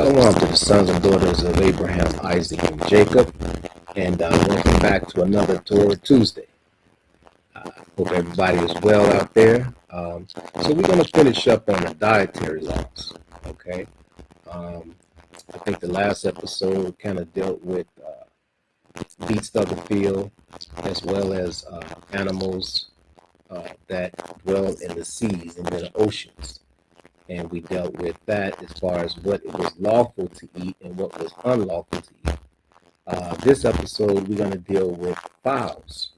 Shalom to the sons and daughters of Abraham, Isaac, and Jacob, and welcome back to another Torah Tuesday. Hope everybody is well out there. So we're going to finish up on the dietary laws, okay? I think the last episode kind of dealt with beasts of the field, as well as animals that dwell in the seas and the oceans. And we dealt with that as far as what it was lawful to eat and what was unlawful to eat. This episode, we're going to deal with fowls,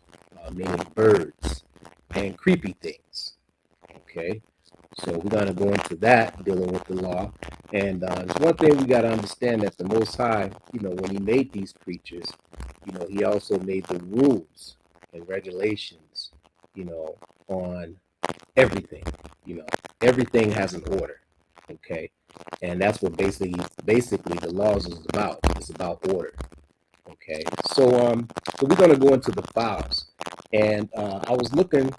meaning birds, and creepy things. Okay, so we're going to go into that, dealing with the law. And there's one thing we got to understand, that the Most High, when he made these creatures, he also made the rules and regulations, on everything. Everything has an order, okay? And that's what basically the laws is about. It's about order, okay? So we're gonna go into the fowls, and I was looking,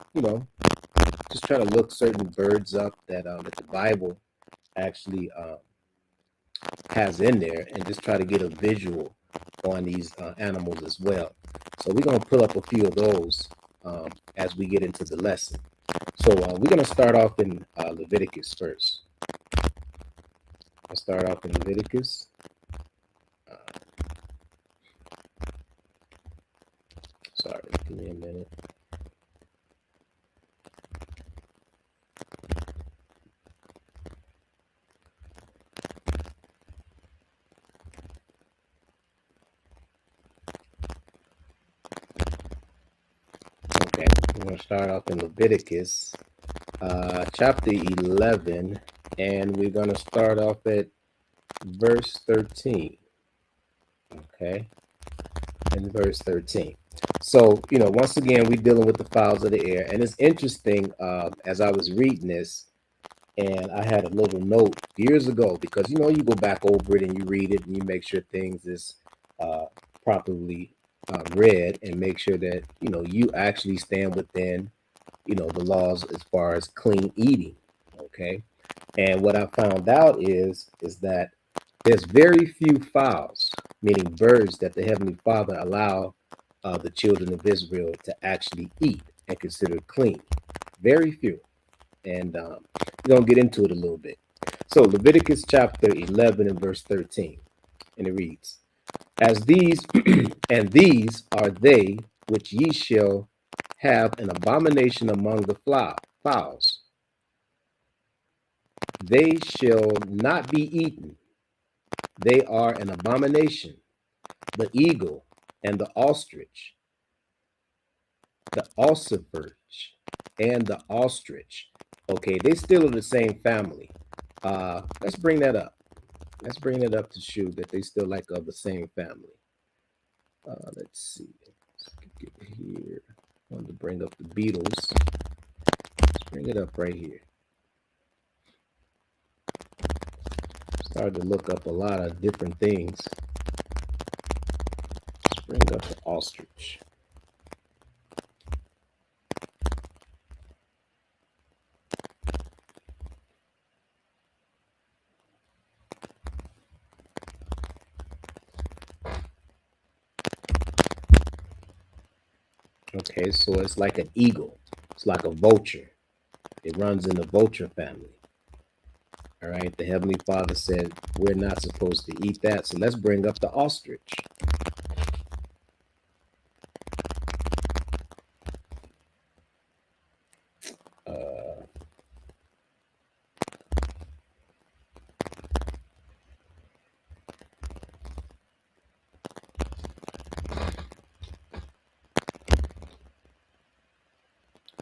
just trying to look certain birds up that the Bible actually has in there, and just try to get a visual on these animals as well. So we're gonna pull up a few of those as we get into the lesson. So we're going to start off in Leviticus first. I'll start off in Leviticus. Sorry, give me a minute. Okay, we're going to start off in Leviticus chapter 11, and we're going to start off at verse 13. Okay, in verse 13. So, once again, we're dealing with the fowls of the air, and it's interesting as I was reading this, and I had a little note years ago, because, you go back over it and you read it and you make sure things is properly read, and make sure that, you actually stand within the laws as far as clean eating. Okay, and what I found out is that there's very few fowls, meaning birds, that the Heavenly Father allow the children of Israel to actually eat and consider clean. Very few. And we're going to get into it a little bit. So Leviticus chapter 11 and verse 13, and it reads, "As these and these are they which ye shall have an abomination among the fowls. They shall not be eaten. They are an abomination: the eagle and the ostrich, the ossifrage and the ostrich." Okay, they still are the same family. Let's bring that up. Let's bring it up to show that they still like of the same family. Let's see. Let's get it here. I wanted to bring up the beetles. Let's bring it up right here. Started to look up a lot of different things. Let's bring up the ostrich. Okay, so it's like an eagle. It's like a vulture. It runs in the vulture family. All right, the Heavenly Father said we're not supposed to eat that. So let's bring up the ostrich.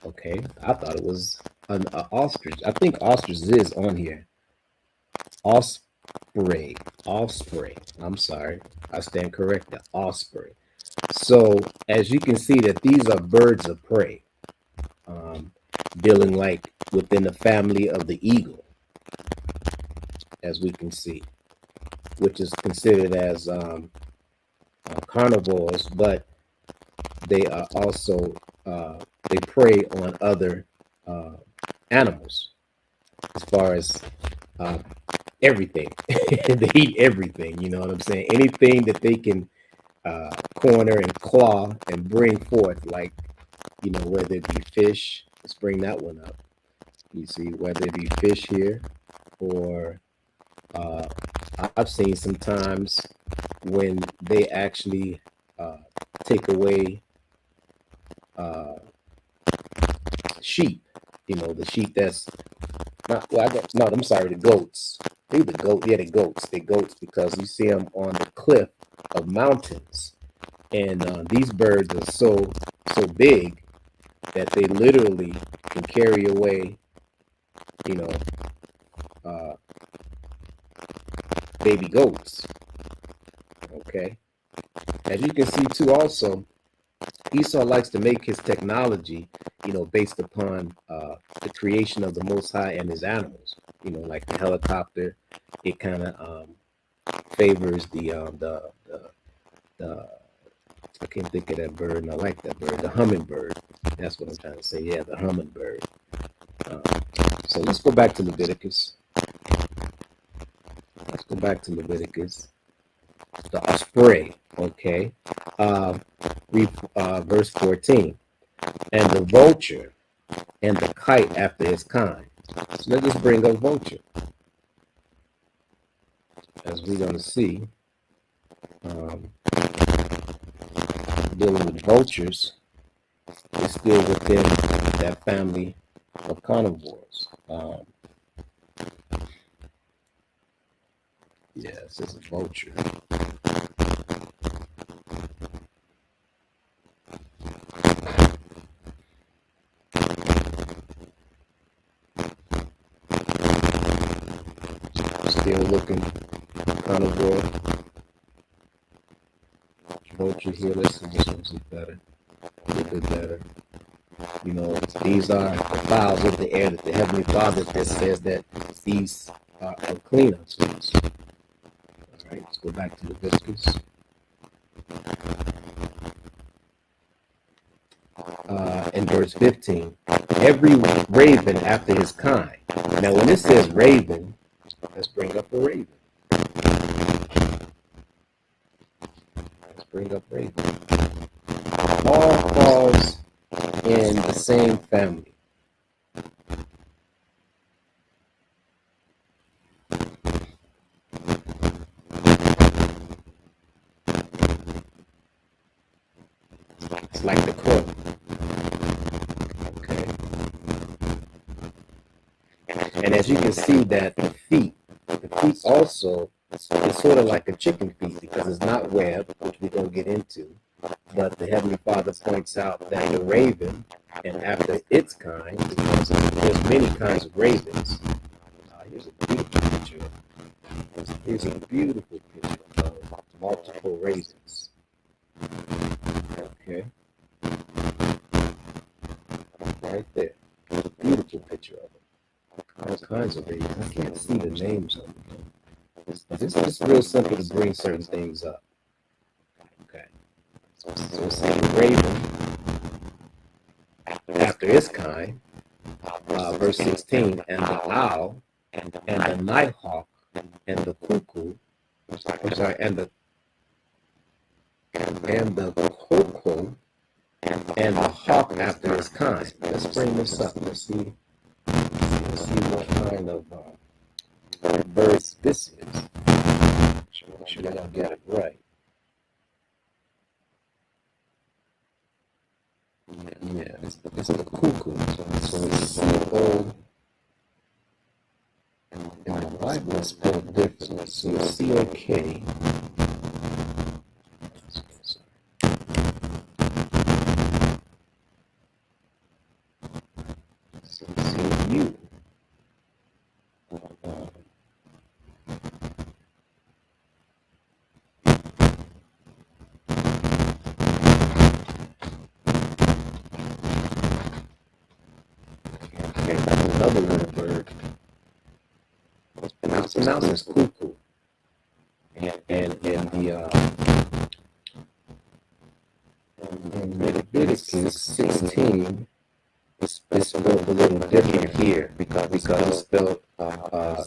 Okay, I thought it was an ostrich. I think ostrich is on here. Osprey. I'm sorry. I stand corrected. Osprey. So as you can see, that these are birds of prey, dealing like within the family of the eagle, as we can see, which is considered as carnivores, but they are also they prey on other animals, as far as everything. They eat everything. You know what I'm saying? Anything that they can corner and claw and bring forth, like, whether it be fish. Let's bring that one up. You see, whether it be fish here, or uh, I've seen sometimes when they actually take away uh, sheep. The sheep that's not. Well, no, I'm sorry, the goats. They the goat. Yeah, the goats. The goats, because you see them on the cliff of mountains, and these birds are so big that they literally can carry away, you know, uh, baby goats. Okay, as you can see too, also Esau likes to make his technology, based upon the creation of the Most High and his animals. Like the helicopter, it kind of favors the I can't think of that bird, and I like that bird, the hummingbird. That's what I'm trying to say. Yeah, the hummingbird. Uh, so let's go back to Leviticus. Let's go back to Leviticus. The osprey, okay. Read verse 14. And the vulture and the kite after his kind. So let's just bring up vulture. As we're going to see, dealing with vultures is still within that family of carnivores. Yeah, this is a vulture. Still looking carnivore. Vulture here. Let's see, this one's better. A little bit better. These are the fowls of the air that the Heavenly Father that says that these are clean unto us. All right, let's go back to Leviticus. In verse 15, every raven after his kind. Now, when it says raven, let's bring up a raven. Let's bring up raven. All falls in the same family. It's like the crow. Okay. And as you can see that the feet also is sort of like a chicken feet, because it's not webbed, which we're going to get into. But the Heavenly Father points out that the raven, and after its kind, because there's many kinds of ravens. Here's a beautiful picture. Here's a beautiful picture of multiple ravens. Okay. Right there. Beautiful picture of them. All kinds of ravens. I can't see the names of them. But it's just real simple to bring certain things up. Okay. So it's saying raven after its kind, verse 16, and the owl, and the nighthawk, and the cuckoo, and the cuckoo, and the hawk after its kind. Let's bring this up. Let's see what kind of birds this is. Make sure I get it right. Yeah, it's the cuckoo. So it's C-O, and the Bible is spelled differently. So it's C-O-K. So C-U. Another little bird. It's pronounced as cuckoo. And in Leviticus 16, it's spelled a little different here because it's spelled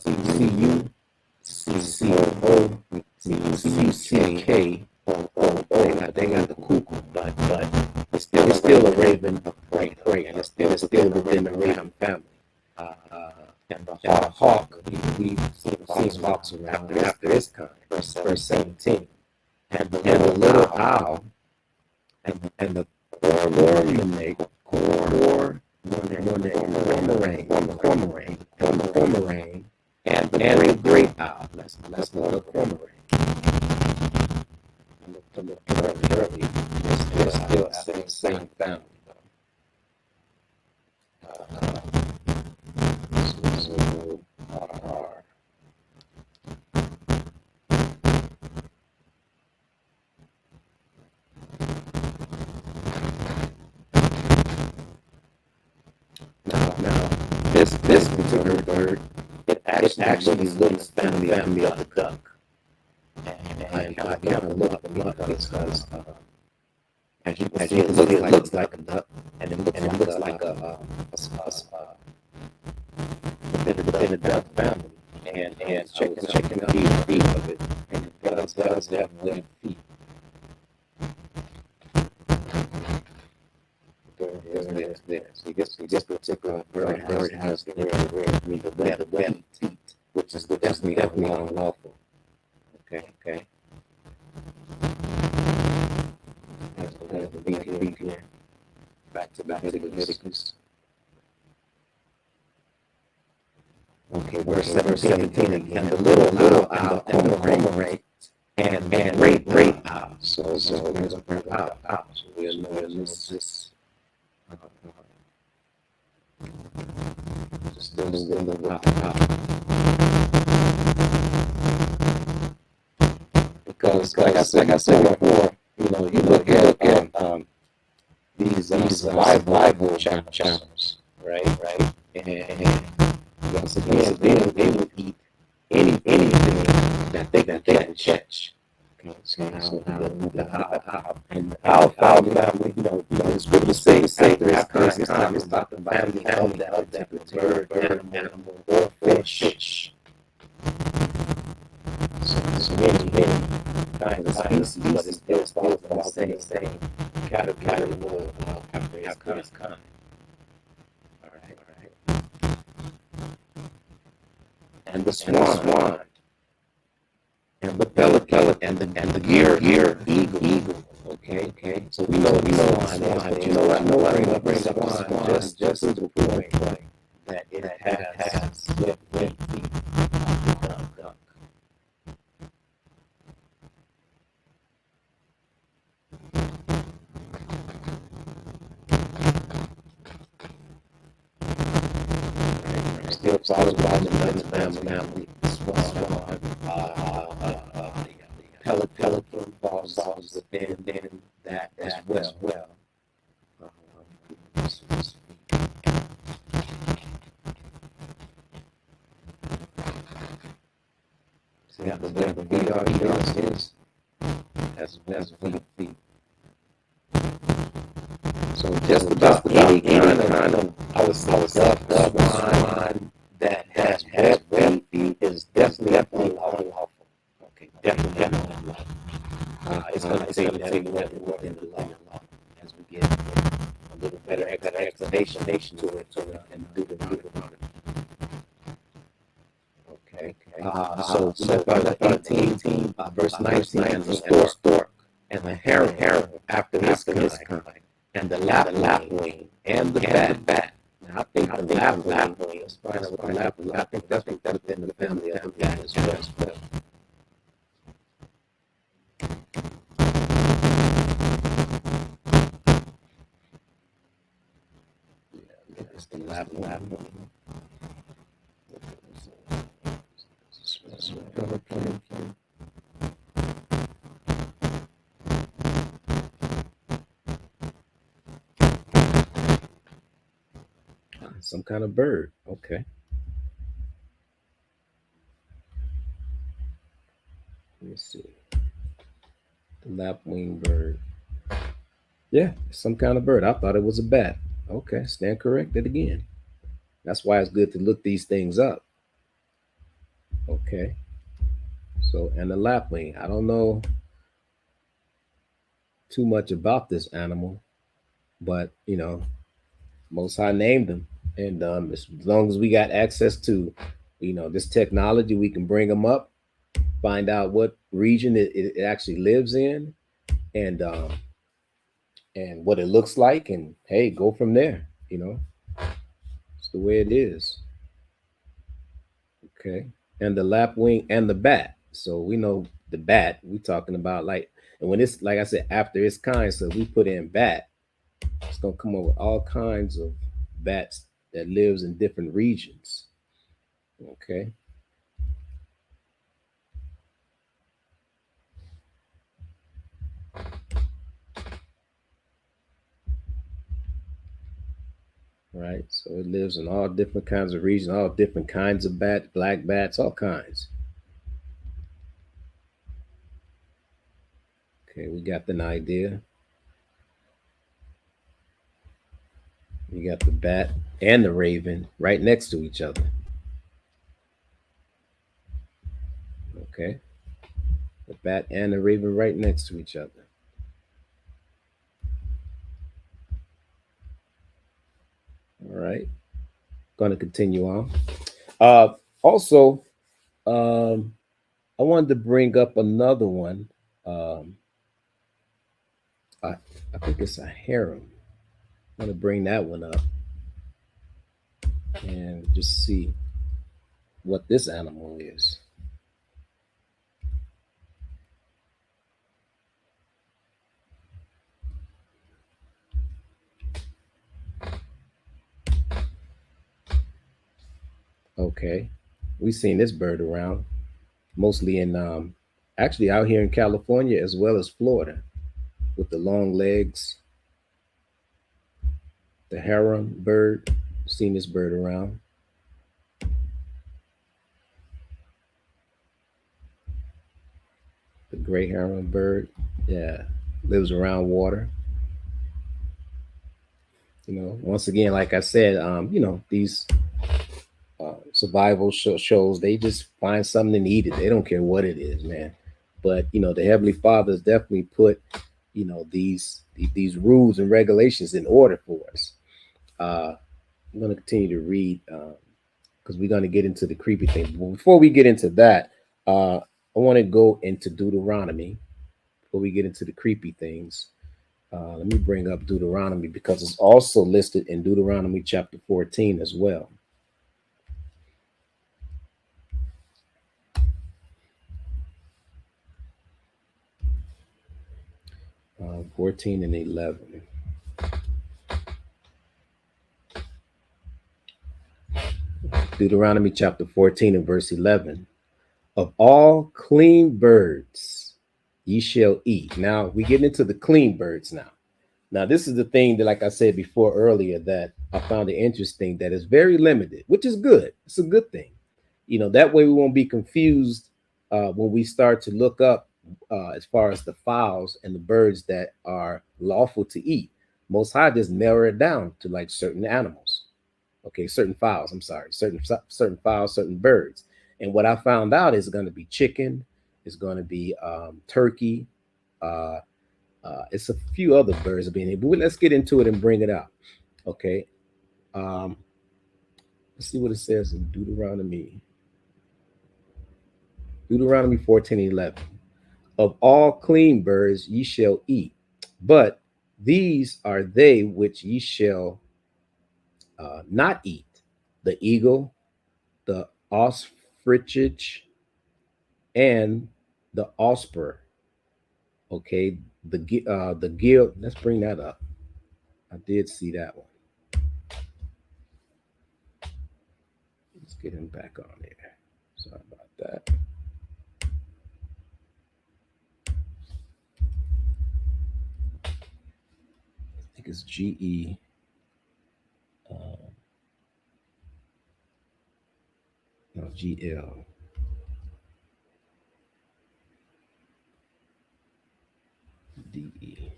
C-U C-C-O-C-C-K. They got the cuckoo, but it's still a raven of prey, and it's still within the raven family. And the hawk, we've seen hawks around after this kind, verse 17. And the little owl, and the cormorant, and the great owl. Let's look at cormorant. I looked early. It's still the same family. Now, this particular bird, it actually looks family of the duck. And I kind of look at because as you can see, it looks like a duck, and it looks like a within the duck family. And checking the feet of it, and it does have web feet. There. See, this particular bird has the web feet, which is definitely unlawful. Okay. That's the beat here. Back to Leviticus. Okay, verse 17 again. The little owl and the cormorant and great owl. So there's a great owl. So we'll know this. Just a little owl. Because like I said before, you look at these Bible channels, right? And once again, they would eat anything that they can catch. Okay, so and the owl family, the scripture says after it's time, it's talking about family of that bird, animal, or fish. So many kinds of species, but it still falls about the same category after it's kind. All right. And the swan, and the pelican, and the gear eagle. Okay. So we know swan, but I bring up the swan just to the point that it has web feet. Duck. Still follows by the family. Swan, pelican falls within that as well. See how the VR is as feet. So just about any kind of I was swan that has web feet is definitely unlawful. Okay, definitely unlawful. It's going to take that within the law as we get a little better explanation to it and do the root. Okay. So by 18, verse 19, and the stork, and the heron after this kind, and the lapwing, and the bat. Now I think the lapwing is fine with the lapwing. I think that's within the family of that as well. Yeah, it's the lapwing. Some kind of bird. Okay. Let me see. The lapwing bird. Yeah, some kind of bird. I thought it was a bat. Okay, stand corrected again. That's why it's good to look these things up. Okay. So, and the lapwing, I don't know too much about this animal, but Most High named them, and as long as we got access to, this technology, we can bring them up, find out what region it actually lives in, and what it looks like, and hey, go from there. It's the way it is. Okay, and the lapwing and the bat. So we know the bat. We talking about and when it's like I said, after its kind. So we put in bat, it's gonna come up with all kinds of bats that lives in different regions. Okay. Right. So it lives in all different kinds of regions, all different kinds of bats, black bats, all kinds. Okay, we got an idea. You got the bat and the raven right next to each other. Okay. The bat and the raven right next to each other. All right. Going to continue on. Also, um, I wanted to bring up another one. Um, I, I think it's a harem. I'm going to bring that one up and just see what this animal is. Okay. We've seen this bird around, mostly actually out here in California as well as Florida, with the long legs, the heron bird. Seen this bird around. The gray heron bird. Yeah. Lives around water. Once again, like I said, these survival shows, they just find something to eat it. They don't care what it is, man. But the Heavenly Father has definitely put these rules and regulations in order for us. I'm going to continue to read because we're going to get into the creepy thing. But before we get into that, I want to go into Deuteronomy before we get into the creepy things. Let me bring up Deuteronomy because it's also listed in Deuteronomy chapter 14 as well. 14 and 11. Deuteronomy chapter 14 and verse 11. Of all clean birds ye shall eat. Now we get into the clean birds now. Now, this is the thing that, like I said before earlier, that I found it interesting, that is very limited, which is good. It's a good thing. That way we won't be confused when we start to look up as far as the fowls and the birds that are lawful to eat. Most High just narrow it down to like certain animals. Okay, certain fowls. I'm sorry, certain fowls, certain birds. And what I found out is going to be chicken, is going to be turkey. It's a few other birds being here, but let's get into it and bring it out. Okay. Um, let's see what it says in Deuteronomy. Deuteronomy 14:11. Of all clean birds ye shall eat, but these are they which ye shall not eat: the eagle, the ostrich, and the osprey. Okay, the gill. Let's bring that up. I did see that one. Let's get him back on there. Sorry about that. I think it's GE. No, GL. DE.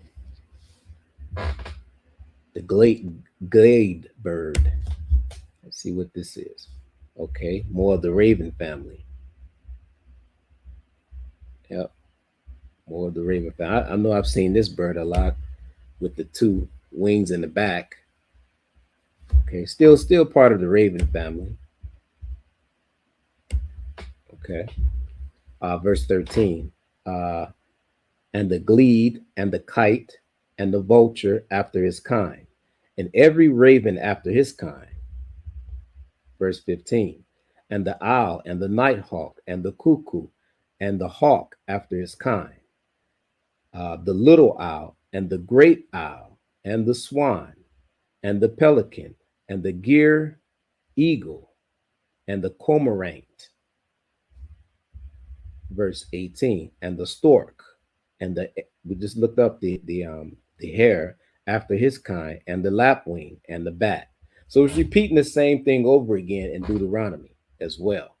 The glade bird. Let's see what this is. Okay, more of the raven family. Yep, more of the raven family. I know I've seen this bird a lot with the two wings in the back. Okay, still part of the raven family. Okay, verse 13. Uh, and the glede and the kite and the vulture after his kind, and every raven after his kind. Verse 15. And the owl and the nighthawk and the cuckoo and the hawk after his kind. The little owl and the great owl and the swan and the pelican and the gyre eagle and the cormorant. Verse 18. And the stork and the, we just looked up the hare after his kind, and the lapwing and the bat. So it's repeating the same thing over again in Deuteronomy as well.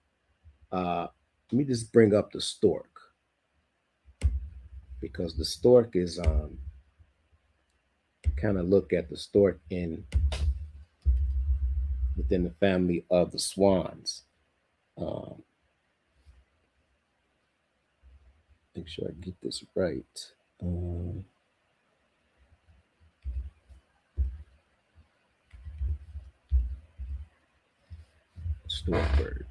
Let me just bring up the stork, because the stork is kind of look at the stork in within the family of the swans. Make sure I get this right. Stork bird.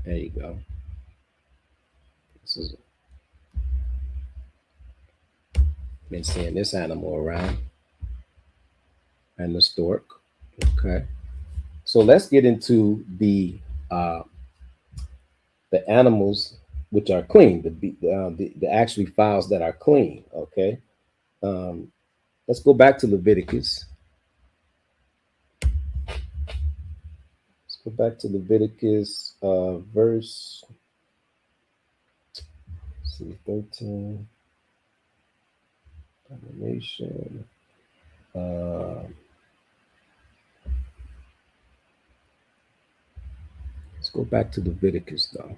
There you go. This is been seeing this animal around, and the stork. Okay, so let's get into the animals which are clean, the actually fowls that are clean. Okay, let's go back to Leviticus. Let's go back to Leviticus, verse 13. Domination. Let's go back to Leviticus, though.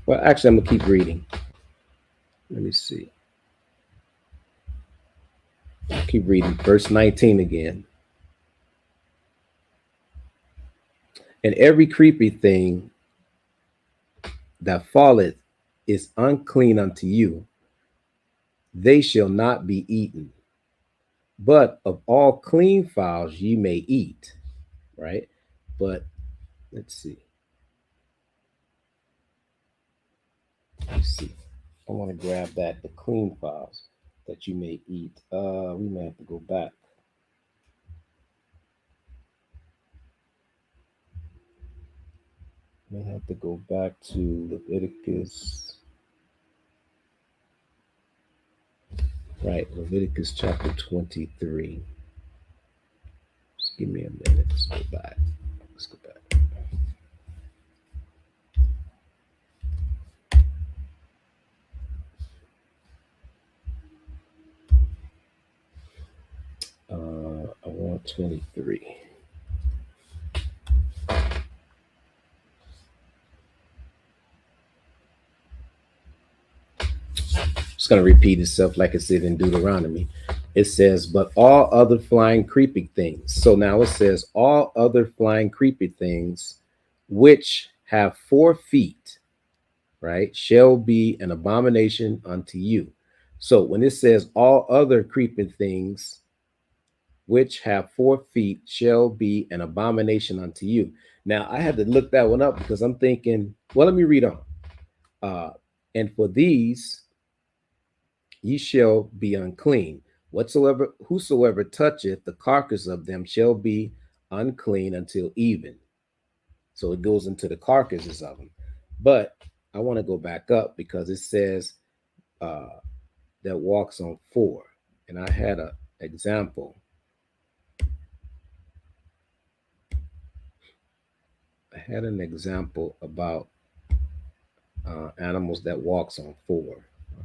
Well, actually, I'm going to keep reading. Let me see. I'll keep reading. Verse 19 again. And every creepy thing that falleth is unclean unto you. They shall not be eaten. But of all clean fowls ye may eat. Right? But let's see. Let's see. I want to grab that, the clean fowls that you may eat. We may have to go back. May have to go back to Leviticus. Right, Leviticus chapter 23. Just give me a minute. Let's go back. Let's go back. I want 23. It's going to repeat itself like it said in Deuteronomy. It says, but all other flying creeping things. So now it says, all other flying creeping things which have 4 feet, right, shall be an abomination unto you. So when it says all other creeping things which have 4 feet shall be an abomination unto you. Now I had to look that one up because I'm thinking, well, let me read on. And for these ye shall be unclean. Whosoever toucheth the carcass of them shall be unclean until even. So it goes into the carcasses of them. But I want to go back up because it says that walks on 4. And I had an example. I had an example about animals that walks on 4.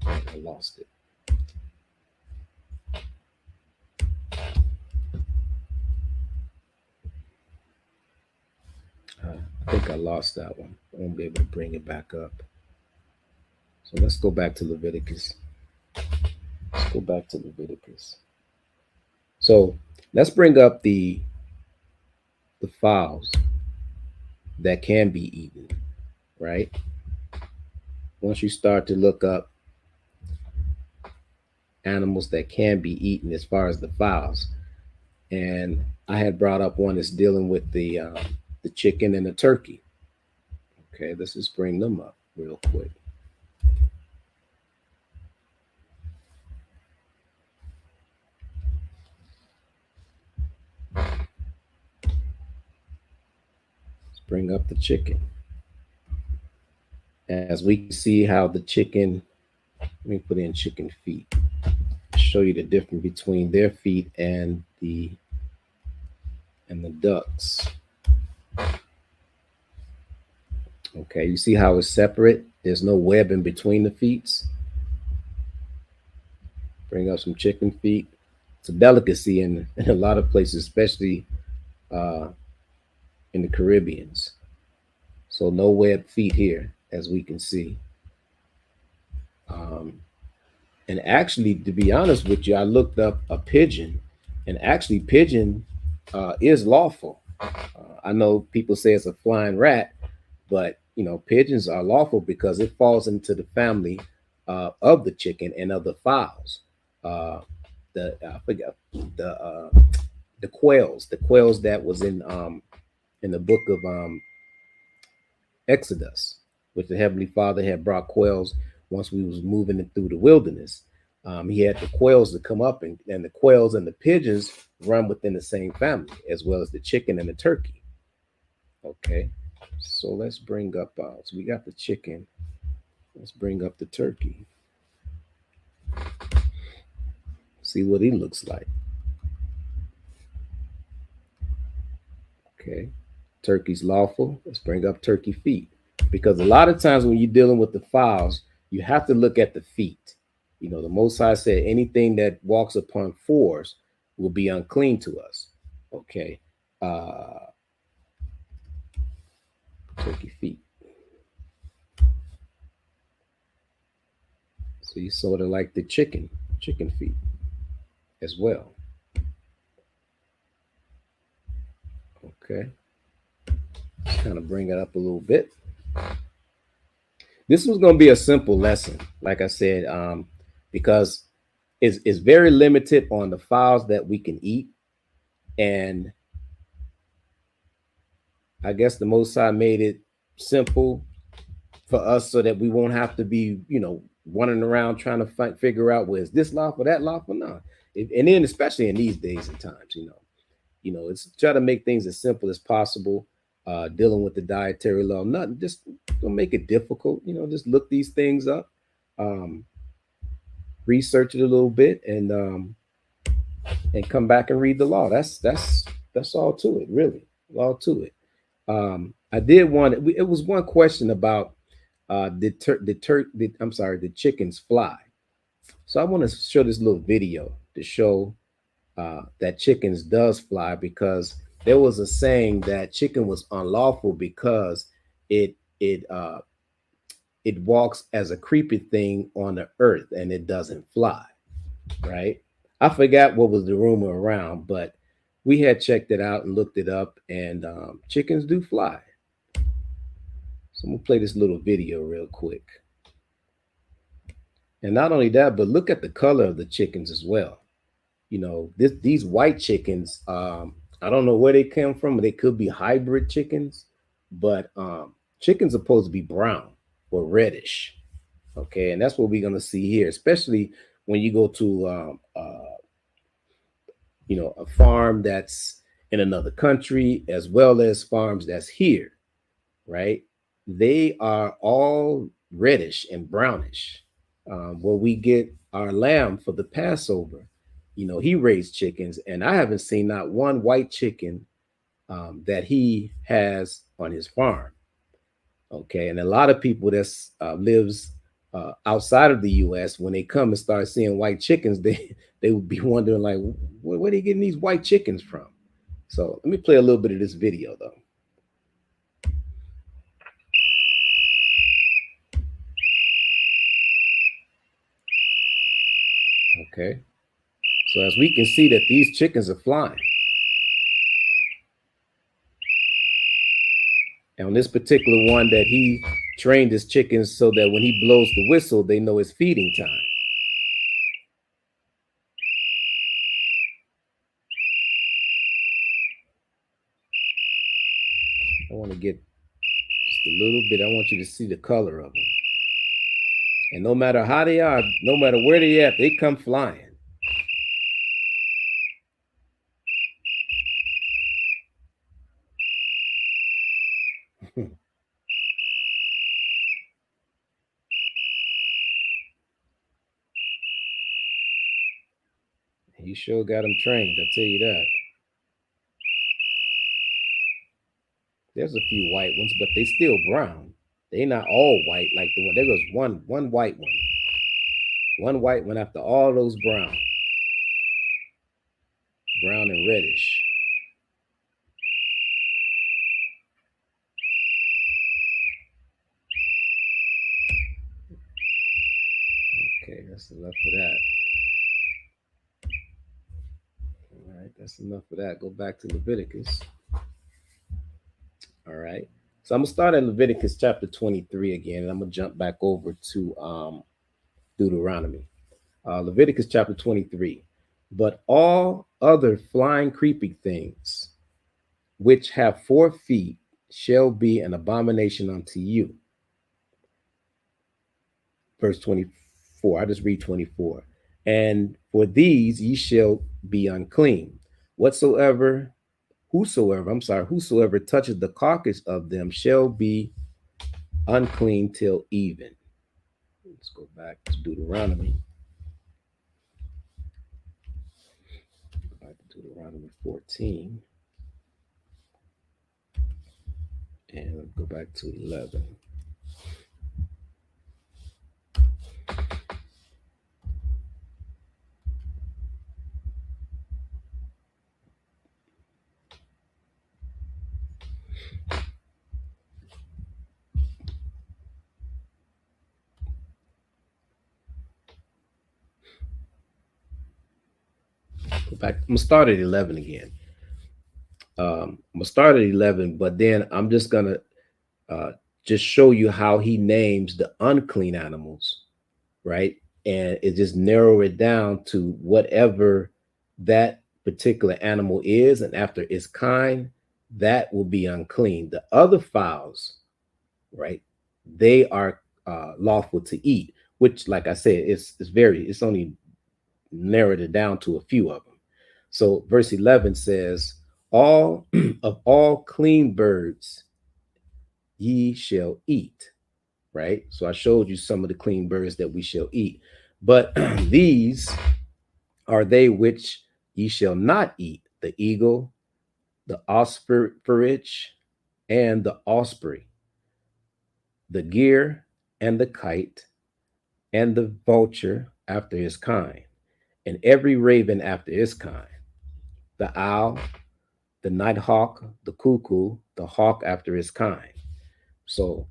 I lost it. I think I lost that one. I won't be able to bring it back up. So let's go back to Leviticus. Let's go back to Leviticus. So let's bring up the the fowls that can be eaten, right? Once you start to look up animals that can be eaten as far as the fowls, and I had brought up one that's dealing with the chicken and the turkey. Okay, let's just bring them up real quick. Let's bring up the chicken. As we can see how the chicken, let me put in chicken feet, show you the difference between their feet and the ducks. Okay, you see how it's separate? There's no web in between the feet. Bring up some chicken feet. It's a delicacy in a lot of places, especially uh, in the Caribbeans. So no web feet here, as we can see. Um, and actually, to be honest with you, I looked up a pigeon, and actually, pigeon is lawful. I know people say it's a flying rat, but pigeons are lawful because it falls into the family of the chicken and of the fowls. Uh, the I forget the quails that was in the book of Exodus, which the Heavenly Father had brought quails once we was moving it through the wilderness. He had the quails to come up, and the quails and the pigeons run within the same family, as well as the chicken and the turkey. Okay, so let's bring up, so we got the chicken. Let's bring up the turkey. See what he looks like. Okay, turkey's lawful. Let's bring up turkey feet. Because a lot of times when you're dealing with the fowls, you have to look at the feet. The Most High said anything that walks upon fours will be unclean to us. Okay. Turkey feet. So you sort of like the chicken feet as well. Okay. Just kind of bring it up a little bit. This was going to be a simple lesson, like I said, because it's very limited on the fowls that we can eat. And I guess the Most High made it simple for us so that we won't have to be, running around trying to figure out, well, is this lawful, that lawful? No. And then especially in these days and times, it's try to make things as simple as possible. Dealing with the dietary law, nothing, just don't make it difficult. Just look these things up, research it a little bit, and come back and read the law. That's all to it, really, all to it. I did want it was one question about the chickens fly. So I want to show this little video to show that chickens does fly, because there was a saying that chicken was unlawful because it walks as a creepy thing on the earth and it doesn't fly, right? I forgot what was the rumor around, but we had checked it out and looked it up, and chickens do fly. So I'm gonna play this little video real quick. And not only that, but look at the color of the chickens as well. These white chickens, I don't know where they come from. They could be hybrid chickens, but chickens are supposed to be brown or reddish. Okay, and that's what we're gonna see here, especially when you go to a farm that's in another country, as well as farms that's here, right? They are all reddish and brownish. Where we get our lamb for the Passover, he raised chickens, and I haven't seen not one white chicken that he has on his farm. Okay, and a lot of people that's lives outside of the U.S., when they come and start seeing white chickens, they would be wondering, like, where are they getting these white chickens from? So let me play a little bit of this video though. Okay, so as we can see that these chickens are flying. And on this particular one that he trained his chickens so that when he blows the whistle, they know it's feeding time. I want to get just a little bit. I want you to see the color of them. And no matter how they are, no matter where they at, they come flying. He sure got them trained, I'll tell you that. There's a few white ones, but they still brown. They not all white like the one. There goes one white one. One white one after all those brown. Brown and reddish. Okay, that's enough for that. All right, that's enough for that. Go back to Leviticus. All right. So I'm gonna start at Leviticus chapter 23 again, and I'm gonna jump back over to Deuteronomy. Leviticus chapter 23. But all other flying creeping things which have 4 feet shall be an abomination unto you. Verse 24. I just read 24. And for these ye shall be unclean. Whosoever toucheth the carcass of them shall be unclean till even. Let's go back to Deuteronomy. Go back to Deuteronomy 14. And go back to 11. Go back. I'm gonna start at 11 again. I'm gonna start at 11, but then I'm just gonna just show you how he names the unclean animals, right? And it just narrow it down to whatever that particular animal is, and after its kind, that will be unclean. The other fowls, right? They are lawful to eat, which, like I said, it's only narrowed it down to a few of them. So verse 11 says, all of all clean birds ye shall eat, right? So I showed you some of the clean birds that we shall eat, but these are they which ye shall not eat: the eagle, the ostrich, and the osprey, the gyre, and the kite, and the vulture after his kind, and every raven after his kind, the owl, the nighthawk, the cuckoo, the hawk after his kind. So,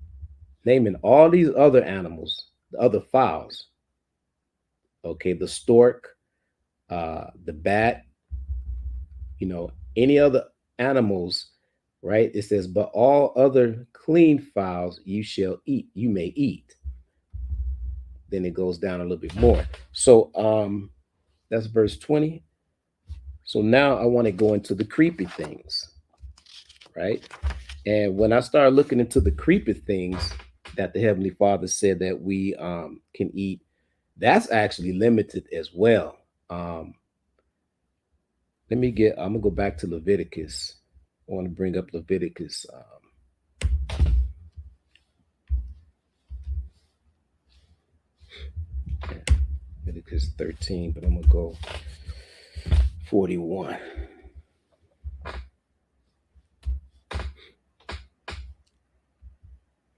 naming all these other animals, the other fowls, okay, the stork, the bat, any other animals, right? It says, but all other clean fowls you shall eat, you may eat. Then it goes down a little bit more. So that's verse 20. So now I want to go into the creepy things, right? And when I started looking into the creepy things that the Heavenly Father said that we can eat, that's actually limited as well. I'm gonna go back to Leviticus. I want to bring up Leviticus. Leviticus 13, but I'm gonna go 41.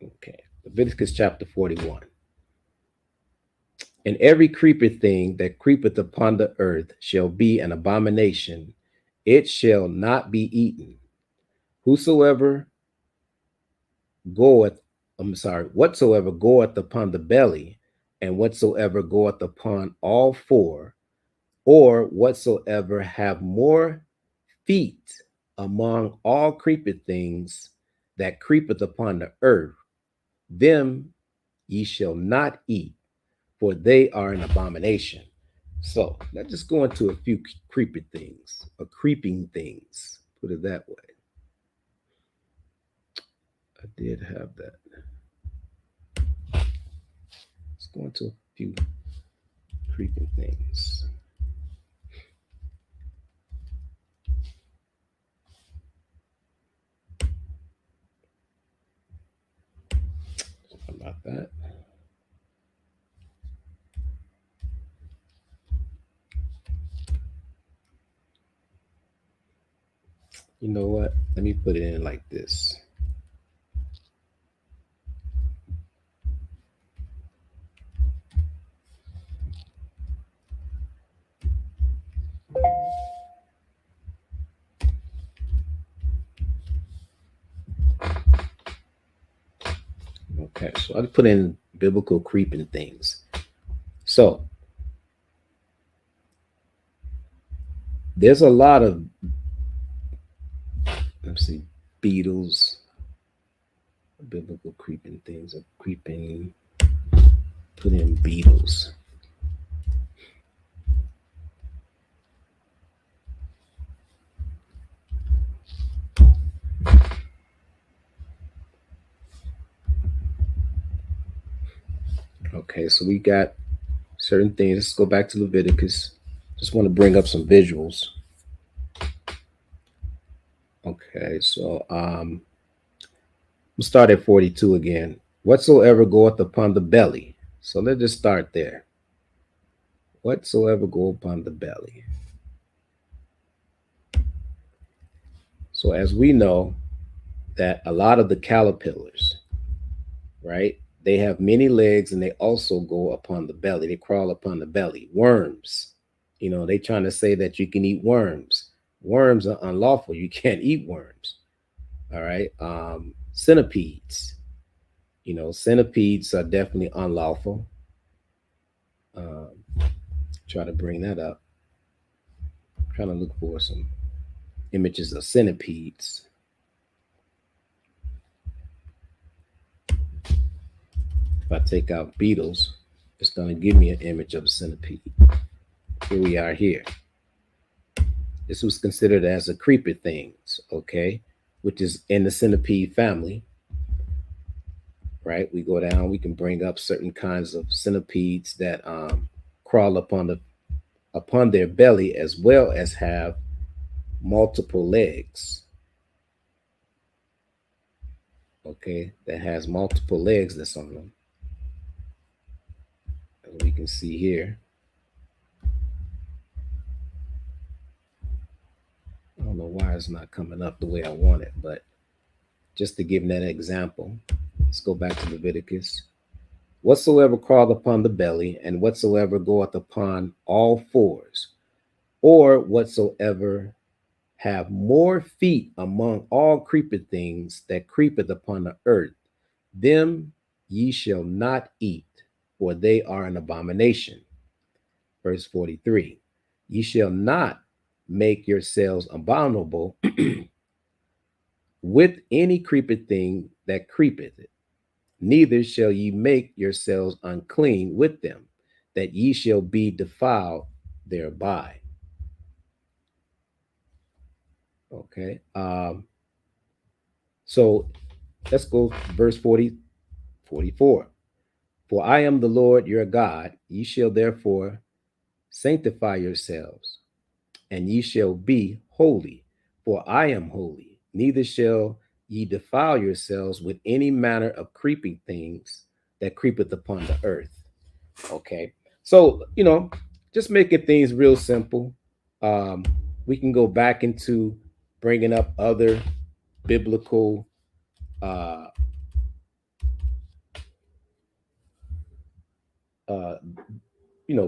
Okay, Leviticus chapter 41. And every creeper thing that creepeth upon the earth shall be an abomination. It shall not be eaten. Whatsoever goeth upon the belly, and whatsoever goeth upon all four, or whatsoever have more feet among all creeping things, that creepeth upon the earth, them ye shall not eat, for they are an abomination. So let's just go into a few creeping things, or creeping things. Put it that way. I did have that. Let's go into a few creeping things. About that. You know what? Let me put it in like this. Okay, so I put in biblical creeping things. So there's a lot of, let's see, beetles, biblical creeping things, or creeping, put in beetles. Okay, so we got certain things. Let's go back to Leviticus. Just want to bring up some visuals. Okay, so we'll start at 42 again. Whatsoever goeth upon the belly. So let's just start there. Whatsoever go upon the belly. So as we know that a lot of the caterpillars, right, they have many legs and they also go upon the belly. They crawl upon the belly. Worms, they trying to say that you can eat worms. Worms are unlawful. You can't eat worms. All right. Centipedes, centipedes are definitely unlawful. Try to bring that up. I'm trying to look for some images of centipedes. If I take out beetles, it's going to give me an image of a centipede. Here we are here. This was considered as a creeper thing, okay, which is in the centipede family, right? We go down, we can bring up certain kinds of centipedes that crawl upon their belly, as well as have multiple legs. Okay, that has multiple legs that's on them. As we can see here. I don't know why it's not coming up the way I want it, but just to give that example, let's go back to Leviticus. Whatsoever crawleth upon the belly, and whatsoever goeth upon all fours, or whatsoever have more feet among all creeping things that creepeth upon the earth, them ye shall not eat, for they are an abomination. Verse 43, ye shall not make yourselves abominable with any creeping thing that creepeth it, neither shall ye make yourselves unclean with them, that ye shall be defiled thereby. Okay. So let's go verse 44. For I am the Lord your God, ye shall therefore sanctify yourselves, and ye shall be holy, for I am holy. Neither shall ye defile yourselves with any manner of creeping things that creepeth upon the earth. Okay. So, just making things real simple. We can go back into bringing up other biblical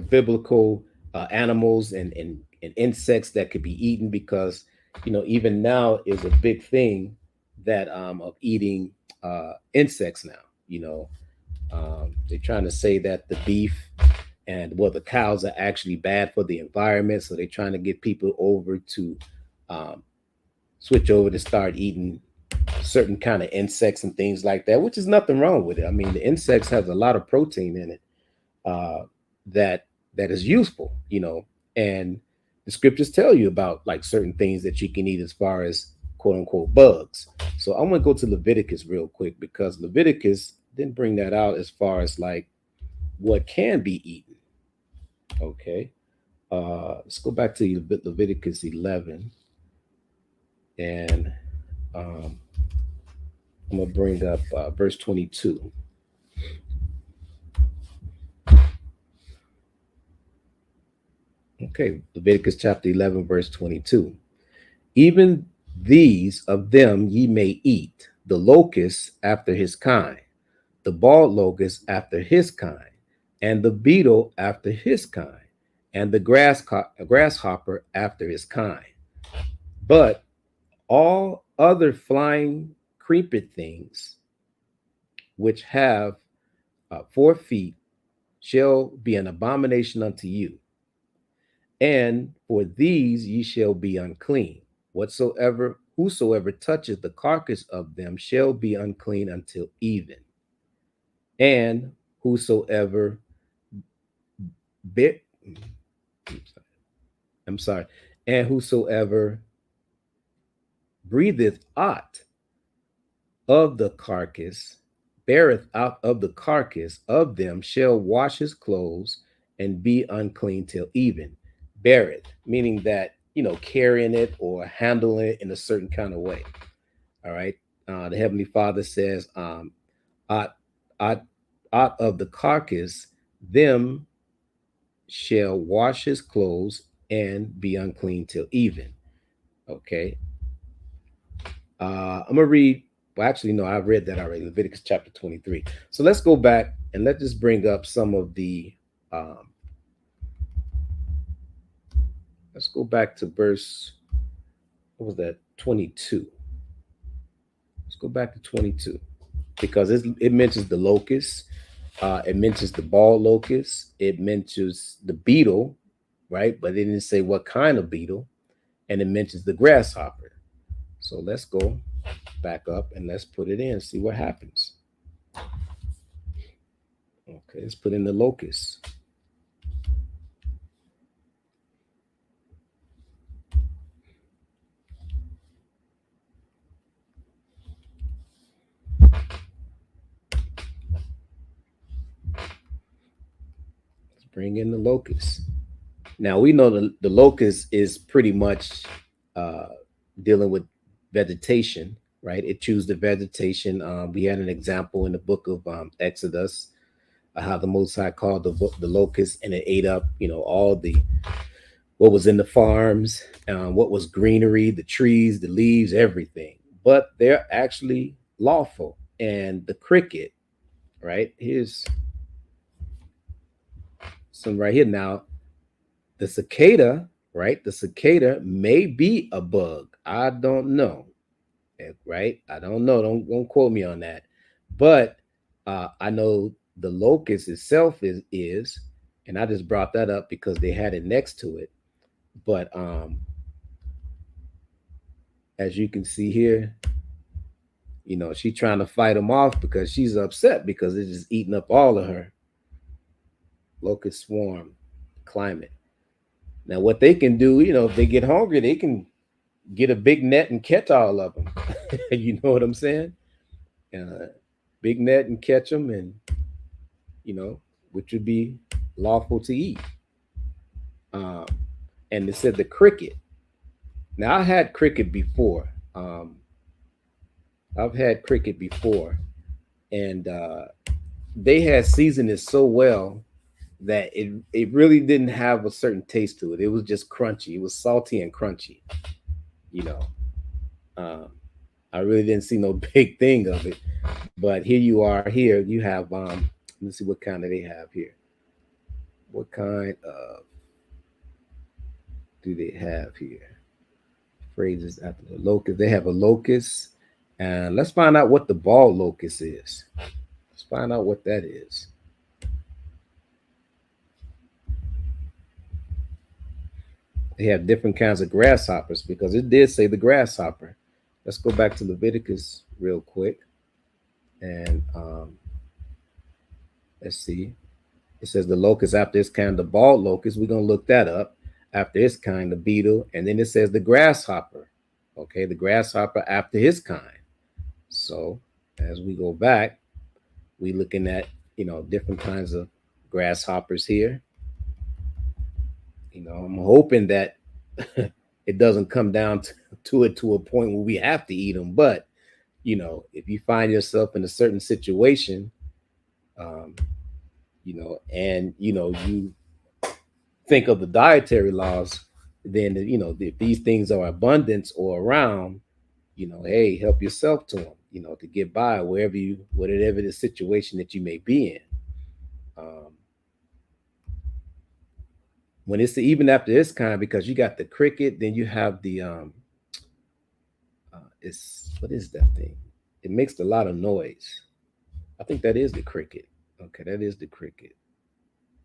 biblical animals and insects that could be eaten, because even now is a big thing that of eating insects now. They're trying to say that the beef and the cows are actually bad for the environment, so they're trying to get people over to switch over to start eating certain kind of insects and things like that, which is nothing wrong with it. I mean, the insects has a lot of protein in it uh, that that is useful, and the scriptures tell you about like certain things that you can eat as far as quote unquote bugs. So I'm gonna go to Leviticus real quick because Leviticus didn't bring that out as far as like what can be eaten. Okay, let's go back to Leviticus 11, and um, I'm gonna bring up verse 22. Okay, Leviticus chapter 11, verse 22. Even these of them ye may eat, the locust after his kind, the bald locust after his kind, and the beetle after his kind, and the grasshopper after his kind. But all other flying creeping things which have 4 feet shall be an abomination unto you. And for these ye shall be unclean. Whosoever toucheth the carcass of them shall be unclean until even. And whosoever bit, I'm sorry, and whosoever breatheth out of the carcass, beareth out of the carcass of them, shall wash his clothes and be unclean till even. Bear it, meaning that, carrying it or handling it in a certain kind of way. All right. The Heavenly Father says, out, out, out of the carcass, them shall wash his clothes and be unclean till even. Okay. I'm gonna read. Well, actually, no, I read that already. Leviticus chapter 23. So let's go back and let's just bring up some of the. Let's go back to verse. What was that? 22. Let's go back to 22 because it mentions the locust. It mentions the bald locust. It mentions the beetle, right? But it didn't say what kind of beetle, and it mentions the grasshopper. So let's go back up and let's put it in, see what happens. Okay, let's put in the locust. Let's bring in the locust. Now we know the locust is pretty much uh, dealing with vegetation, right? It chews the vegetation. We had an example in the book of Exodus, how the Most High called the locust, and it ate up, all the what was in the farms, what was greenery, the trees, the leaves, everything. But they're actually lawful. And the cricket, right? Here's some right here. Now, the cicada, right? The cicada may be a bug. I don't know, right? I don't know. Don't quote me on that. But I know the locust itself is, and I just brought that up because they had it next to it. But as you can see here, she's trying to fight them off because she's upset because it's just eating up all of her locust swarm climate. Now, what they can do, if they get hungry, they can get a big net and catch all of them. You know what I'm saying? Big net and catch them, and which would be lawful to eat. Um, and they said the cricket. Now, I had cricket before. I've had cricket before, and they had seasoned it so well that it really didn't have a certain taste to it. It was just crunchy. It was salty and crunchy. You know, I really didn't see no big thing of it. But here you are. Here you have. Let's see what kind of they have here. What kind of do they have here? Phrases after the locust. They have a locust, and let's find out what the ball locust is. Let's find out what that is. They have different kinds of grasshoppers because it did say the grasshopper. Let's go back to Leviticus real quick. And let's see. It says the locust after its kind, the bald locust. We're going to look that up. After its kind, the beetle. And then it says the grasshopper. Okay, the grasshopper after his kind. So as we go back, we looking at, different kinds of grasshoppers here. I'm hoping that it doesn't come down to it to a point where we have to eat them. But, if you find yourself in a certain situation, and, you think of the dietary laws, then, if these things are abundance or around, hey, help yourself to them, to get by whatever the situation that you may be in. When it's even after this kind, because you got the cricket, then you have the what is that thing? It makes a lot of noise. I think that is the cricket. Okay, that is the cricket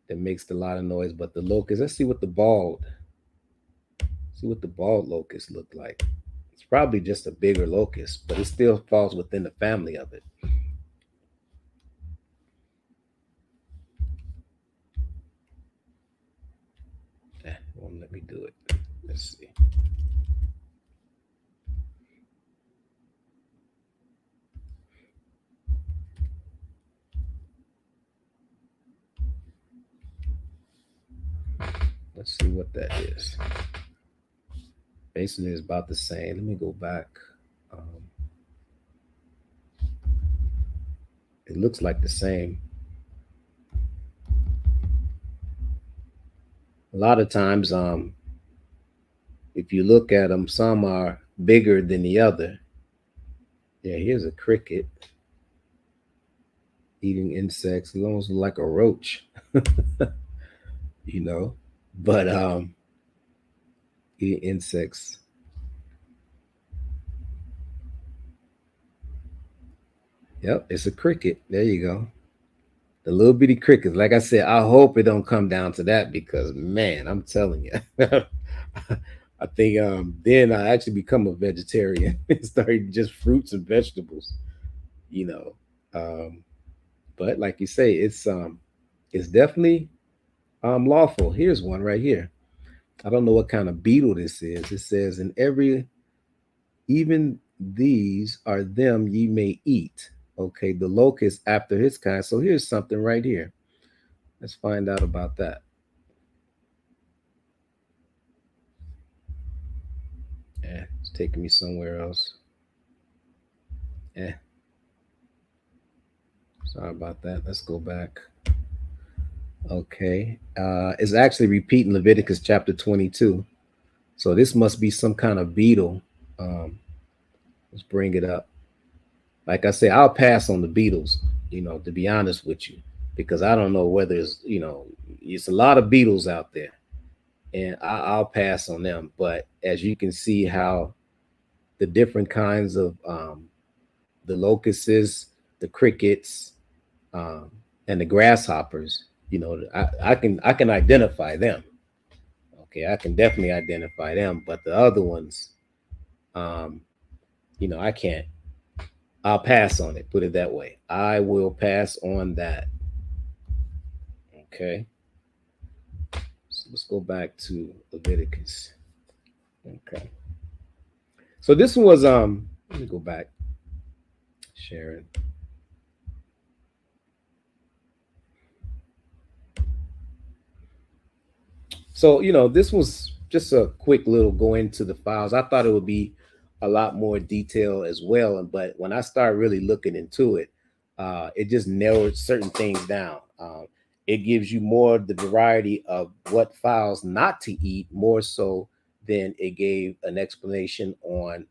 that makes a lot of noise. But the locust, let's see what the bald locust look like. It's probably just a bigger locust, but it still falls within the family of it. It won't let me do it. Let's see. Let's see what that is. Basically, it's about the same. Let me go back. It looks like the same. A lot of times, if you look at them, some are bigger than the other. Yeah, here's a cricket eating insects. It almost like a roach, but eating insects. Yep, it's a cricket. There you go. The little bitty crickets. Like I said, I hope it don't come down to that because, man, I'm telling you, I think then I actually become a vegetarian and start eating just fruits and vegetables, you know. But like you say, it's definitely lawful. Here's one right here. I don't know what kind of beetle this is. It says, "In every even these are them ye may eat." Okay, the locust after his kind. So here's something right here. Let's find out about that. It's taking me somewhere else. Sorry about that. Let's go back. Okay. It's actually repeating Leviticus chapter 22. So this must be some kind of beetle. Let's bring it up. Like I say, I'll pass on the beetles, to be honest with you, because I don't know whether it's a lot of beetles out there, and I'll pass on them. But as you can see, how the different kinds of the locusts, the crickets, and the grasshoppers, I can identify them. Okay, I can definitely identify them, but the other ones, I can't. I'll pass on it. Put it that way. I will pass on that. Okay. So let's go back to Leviticus. Okay. So this one was let me go back. Sharon. So, this was just a quick little go into the files. I thought it would be a lot more detail as well. But when I started really looking into it, it just narrowed certain things down. It gives you more the variety of what fowls not to eat, more so than it gave an explanation on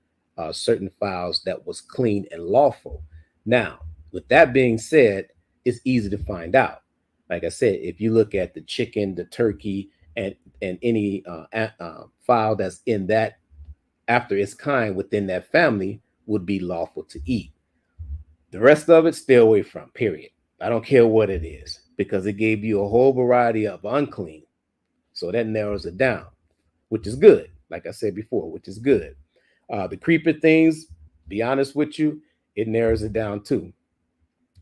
certain fowls that was clean and lawful. Now, with that being said, it's easy to find out. Like I said, if you look at the chicken, the turkey, and any fowl that's in that after its kind within that family would be lawful to eat. The rest of it, stay away from, period. I don't care what it is, because it gave you a whole variety of unclean. So that narrows it down, which is good. Like I said before, which is good. The creeper things, be honest with you, it narrows it down too,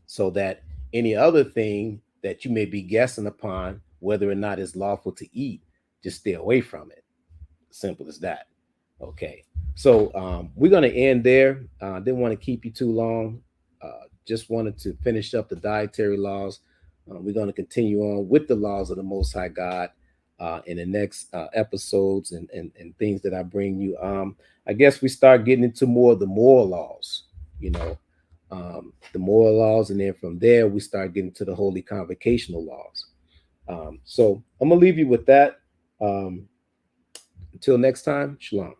so that any other thing that you may be guessing upon whether or not it's lawful to eat, just stay away from it. Simple as that. Okay. So we're going to end there. Didn't want to keep you too long. Just wanted to finish up the dietary laws. We're going to continue on with the laws of the Most High God in the next episodes and things that I bring you. I guess we start getting into more of the moral laws, you know, the moral laws. And then from there, we start getting to the holy convocational laws. So I'm going to leave you with that. Until next time, shalom.